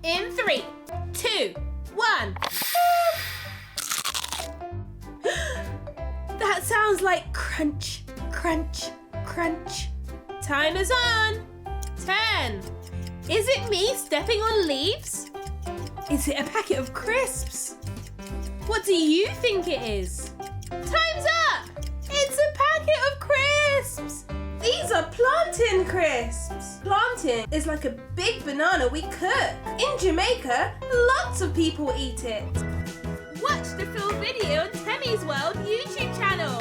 In 3, 2, 1. That sounds like crunch, crunch, crunch. Timer's on. 10. Is it me stepping on leaves? Is it a packet of crisps? What do you think it is? Time's up! It's a packet of crisps! These are plantain crisps. Plantain is like a big banana we cook. In Jamaica, lots of people eat it. Watch the full video on Temis' World YouTube channel.